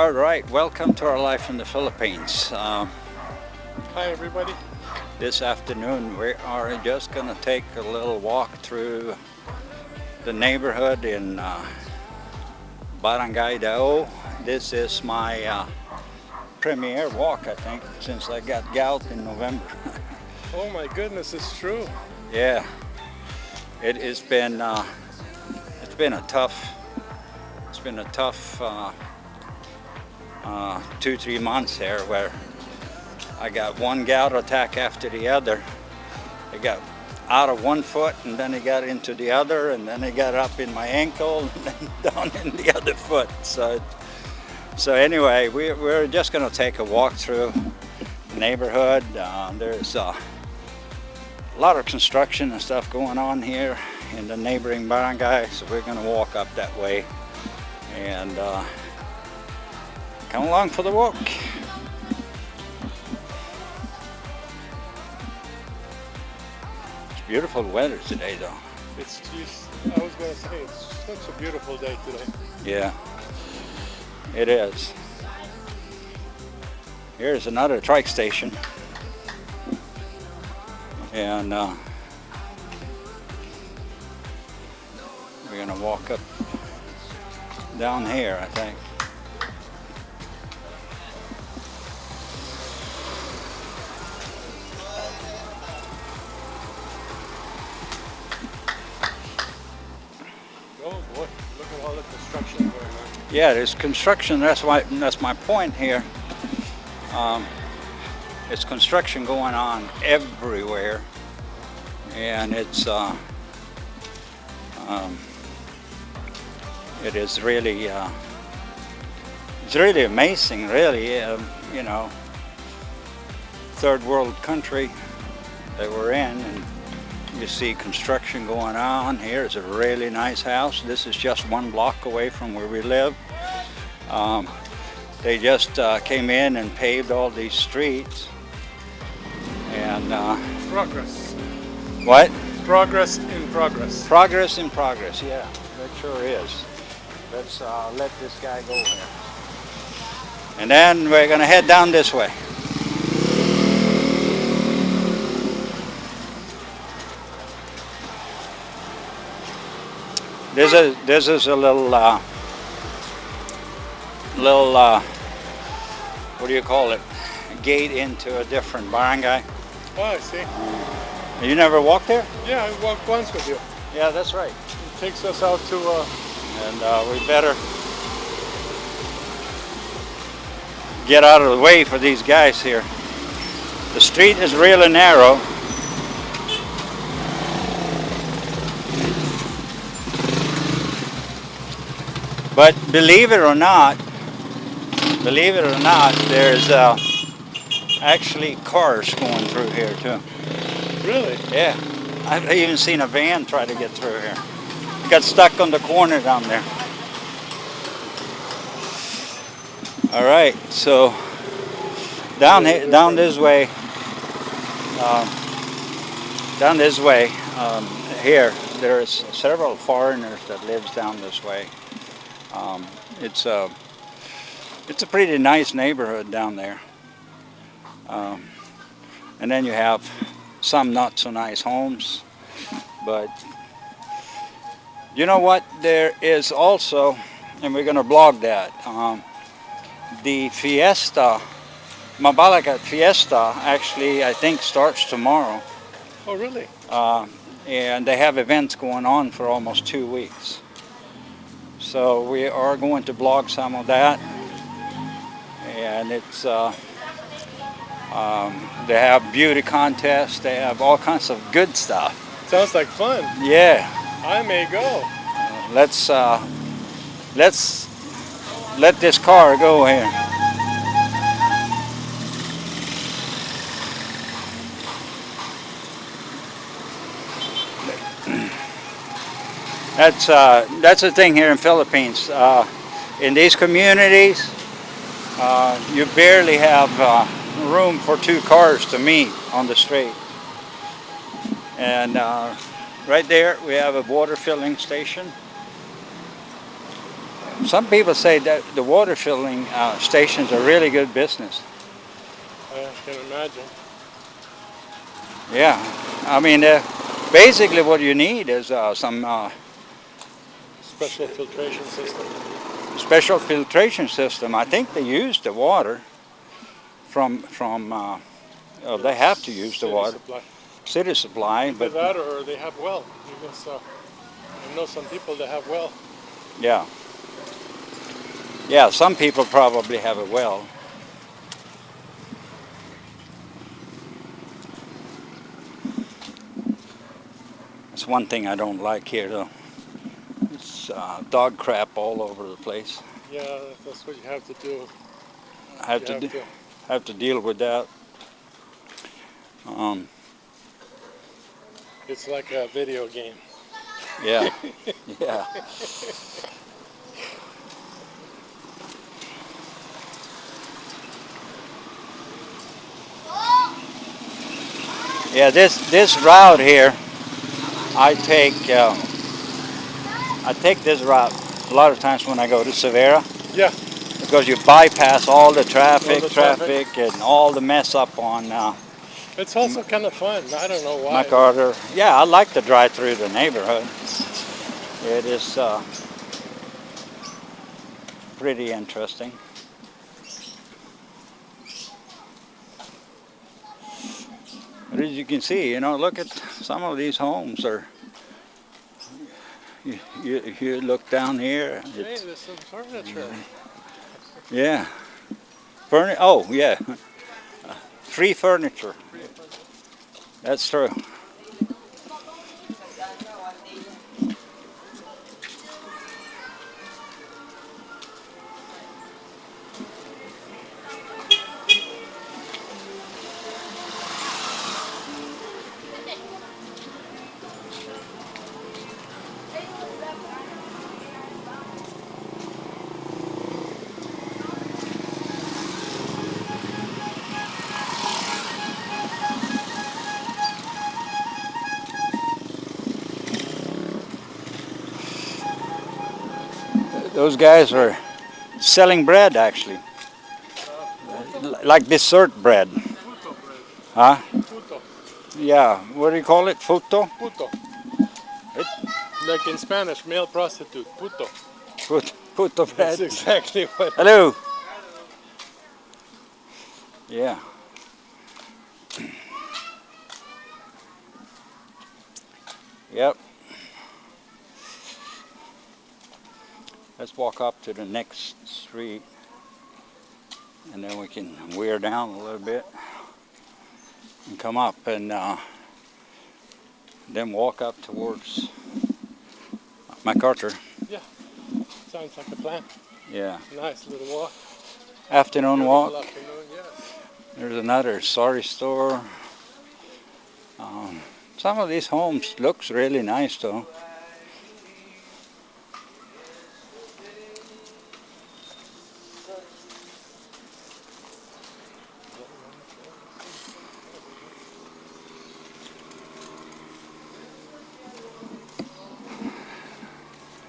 All right, welcome to our life in the Philippines. Hi everybody. This afternoon we are just going to take a little walk through the neighborhood in Barangay Dau. This is my premiere walk, I think, since I got gout in November. Oh my goodness, it's true. Yeah, it has been it's been a tough 2-3 months here where I got one gout attack after the other. I got out of one foot and then it got into the other and then it got up in my ankle and then down in the other foot. So anyway, we're just going to take a walk through the neighborhood. There's a lot of construction and stuff going on here in the neighboring barangay, so we're going to walk up that way and come along for the walk. It's beautiful weather today though. I was going to say, it's such a beautiful day today. Yeah, it is. Here's another trike station. And we're gonna walk up down here, I think. Oh boy, look at all the construction going on. Yeah, there's construction. That's my point here. It's construction going on everywhere, and it is really it's really amazing. Really, you know, third world country that we're in, and you see construction going on. Here's a really nice house. This is just 1 block away from where we live. They just came in and paved all these streets. And Progress. what? Progress in progress. Progress in progress, yeah, that sure is. Let's let this guy go here. And then we're gonna head down this way. This is a little what do you call it? Gate into a different barangay. Oh, I see. You never walked there? Yeah, I walked once with you. Yeah, that's right. It takes us out to And we better get out of the way for these guys here. The street is really narrow. But believe it or not, there's actually cars going through here too. Really? Yeah, I've even seen a van try to get through here. Got stuck on the corner down there. All right, so down this way, here there's several foreigners that lives down this way. It's a pretty nice neighborhood down there. And then you have some not so nice homes, but you know what, there is also, and we're going to blog that, the fiesta, Mabalacat fiesta, actually I think starts tomorrow. Oh really? And they have events going on for almost 2 weeks. So we are going to blog some of that, and it's they have beauty contests, they have all kinds of good stuff. Sounds like fun. Yeah. I may go. Let's let this car go here. That's the thing here in Philippines. In these communities, you barely have room for 2 cars to meet on the street. And right there we have a water filling station. Some people say that the water filling stations are really good business. I can imagine. Yeah, I mean, basically what you need is some Special filtration system. special filtration system. I think they use the water from they have to use the City water, supply. city supply, Either but that or they have well. Because I know some people that have well. yeah. Yeah, some people probably have a well. That's one thing I don't like here, though. It's dog crap all over the place. Yeah, that's what you have to do. I have You to have to. have to deal with that. Um, It's like a video game. yeah, yeah. Yeah, this route here, I take this route a lot of times when I go to Severa. Yeah. Because you bypass all the traffic, All the traffic. and all the mess up on It's also kind of fun. I don't know why. MacArthur. Yeah, I like to drive through the neighborhood. It is pretty interesting. But as you can see, look at some of these homes are. You look down here. Hey, there's some furniture. Yeah. Oh, yeah. Free furniture. That's true. Those guys are selling bread, actually. Like dessert bread. Puto bread. Huh? Puto. Yeah. What do you call it? Futo? Puto. Like in Spanish, male prostitute. Puto. Puto bread. That's exactly what. Hello. Yeah. Yep. Let's walk up to the next street and then we can wear down a little bit and come up and then walk up towards MacArthur. Yeah, sounds like a plan. Yeah. Nice little walk. Afternoon Beautiful walk. afternoon, yes. There's another sari store. Some of these homes looks really nice though.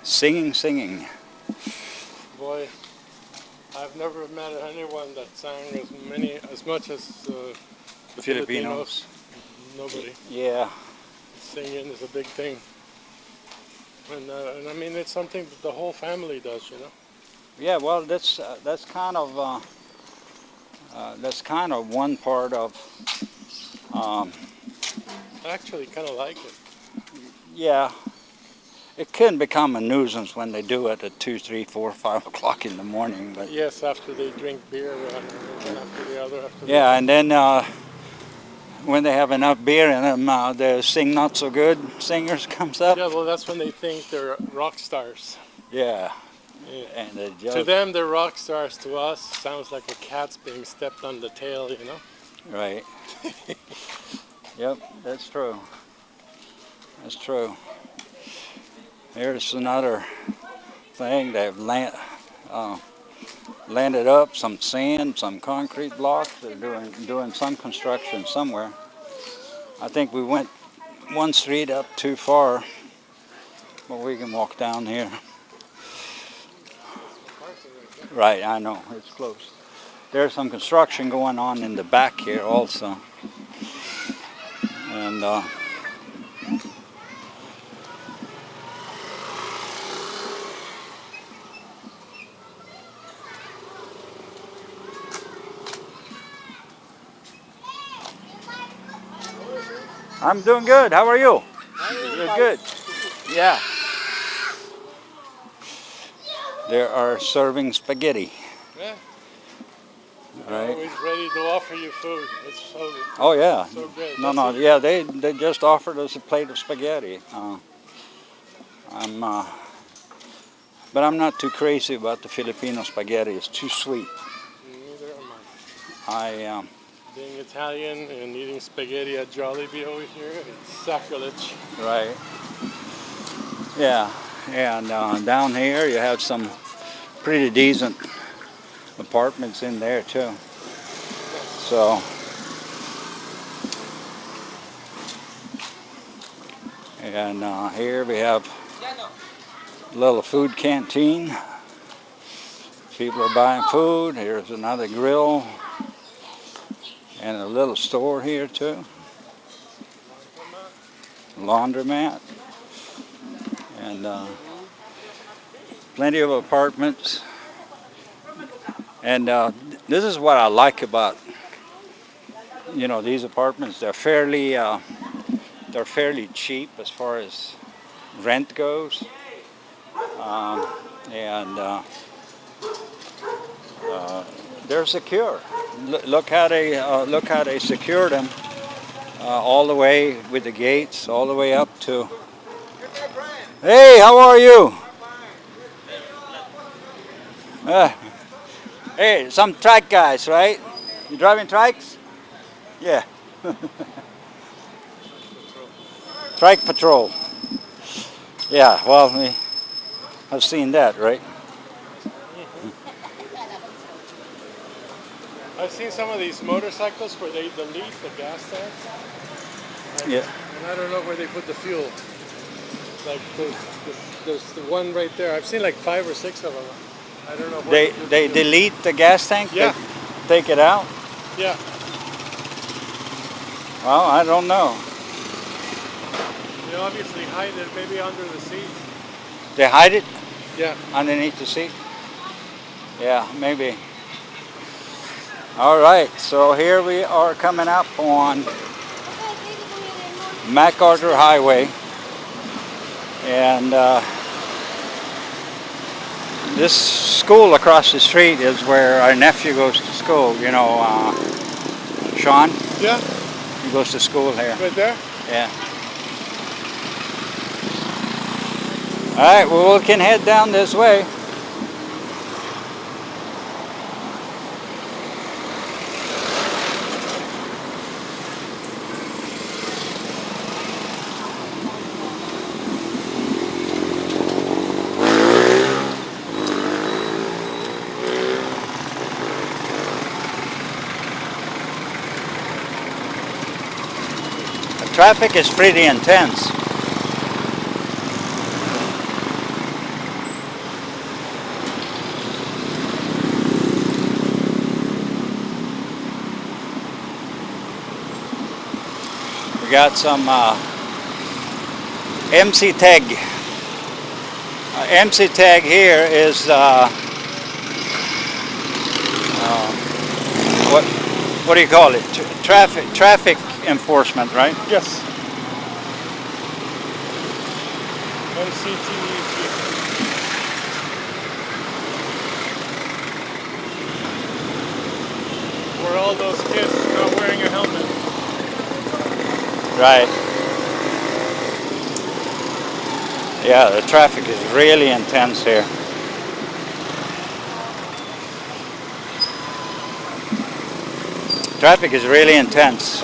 Singing. Boy, I've never met anyone that sang as much as the Filipinos. Nobody. Yeah. Singing is a big thing. And I mean, it's something that the whole family does, you know. Yeah. Well, that's kind of one part of. I actually kind of like it. Yeah. It can become a nuisance when they do it at 2, 3, 4, 5 o'clock in the morning. But Yes, after they drink beer, one after the other. yeah, and then when they have enough beer in them, the sing not so good singers comes up. Yeah, well, that's when they think they're rock stars. Yeah. Yeah. And they just, To them, they're rock stars. To us, sounds like a cat's being stepped on the tail, you know. right. Yep, that's true. That's true. Here's another thing. They've landed up some sand, some concrete blocks. They're doing some construction somewhere. I think we went one street up too far, but we can walk down here. Right, I know, it's close. There's some construction going on in the back here also. And I'm doing good. How are you? You're good. Yeah. They are serving spaghetti. Yeah. Right. Always ready to offer you food. It's so. Oh yeah. So good. No. Yeah, they just offered us a plate of spaghetti. I'm but I'm not too crazy about the Filipino spaghetti. It's too sweet. Neither am I Being Italian and eating spaghetti at Jollibee over here, it's sacrilege. right. Yeah. And down here you have some pretty decent apartments in there too. So, and here we have a little food canteen. People are buying food. Here's another grill and a little store here too. Laundromat and plenty of apartments. And this is what I like about these apartments. They're fairly cheap as far as rent goes, and they're secure. Look how they secure them all the way with the gates, all the way up to. Hey, how are you? Hey, some trike guys, right? You driving trikes? Yeah. Trike patrol. Yeah, well, I've seen that, right? I've seen some of these motorcycles where they delete the gas tanks. Yeah. And I don't know where they put the fuel. Like there's the one right there. I've seen like 5 or 6 of them. I don't know. They delete the gas tank? Yeah. They take it out? Yeah. Well, I don't know. They obviously hide it maybe under the seat. They hide it? Yeah. Underneath the seat? Yeah, maybe. All right, so here we are coming up on MacArthur Highway, and this school across the street is where our nephew goes to school. Sean? Yeah. He goes to school here. Right there? Yeah. All right, well, we can head down this way. Traffic is pretty intense. We got some MC tag. MC tag here is what do you call it? Traffic enforcement, right? Yes. MCTEG. Where all those kids not wearing a helmet. Right. Yeah, the traffic is really intense here. Traffic is really intense.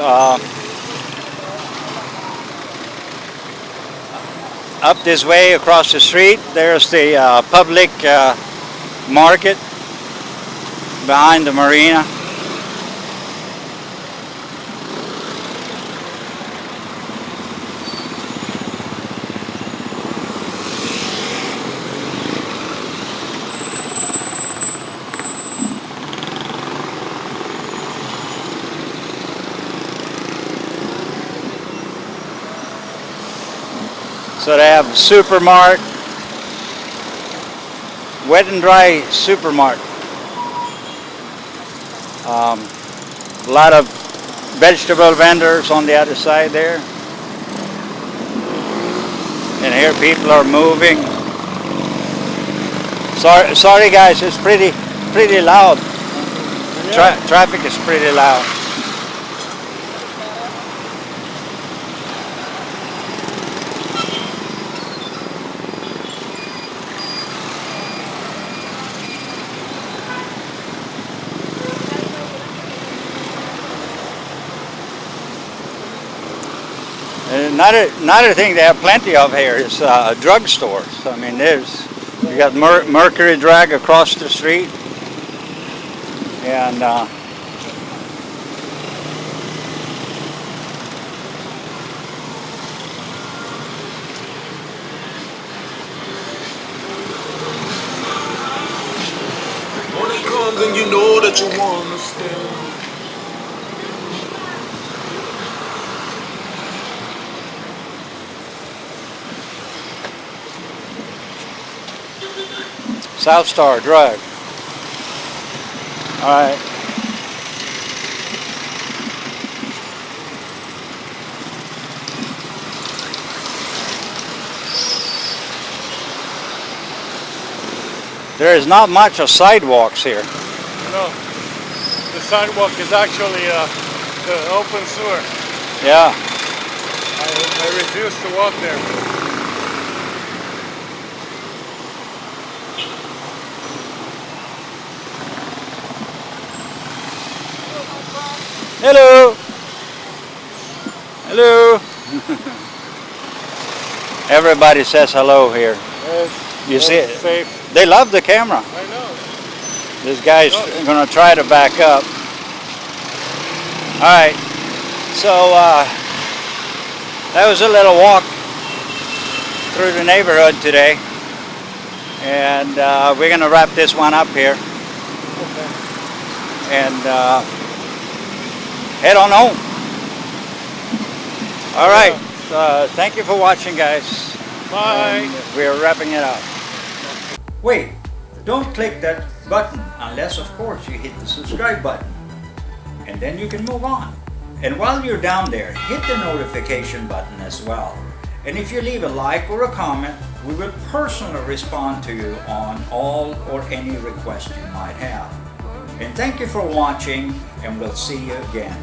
Up this way across the street, there's the public market behind the marina. So they have supermart, wet and dry supermart. A lot of vegetable vendors on the other side there. And here people are moving. Sorry guys, it's pretty loud. Traffic is pretty loud. Another thing they have plenty of here is drugstores. I mean, you got Mercury Drug across the street, and morning comes and you know that you wanna stay. South Star Drug. All right. There is not much of sidewalks here. No, the sidewalk is actually the open sewer. Yeah. I refuse to walk there. Hello. Hello. Everybody says hello here. Yes, You see it? Safe. They love the camera. I know. This guy's going to try to back up. All right. So that was a little walk through the neighborhood today. And we're going to wrap this one up here. Okay. And head on home. All right. Thank you for watching, guys. Bye. And we're wrapping it up. Wait, don't click that button unless, of course, you hit the subscribe button. And then you can move on. And while you're down there, hit the notification button as well. And if you leave a like or a comment, we will personally respond to you on all or any request you might have. And thank you for watching, and we'll see you again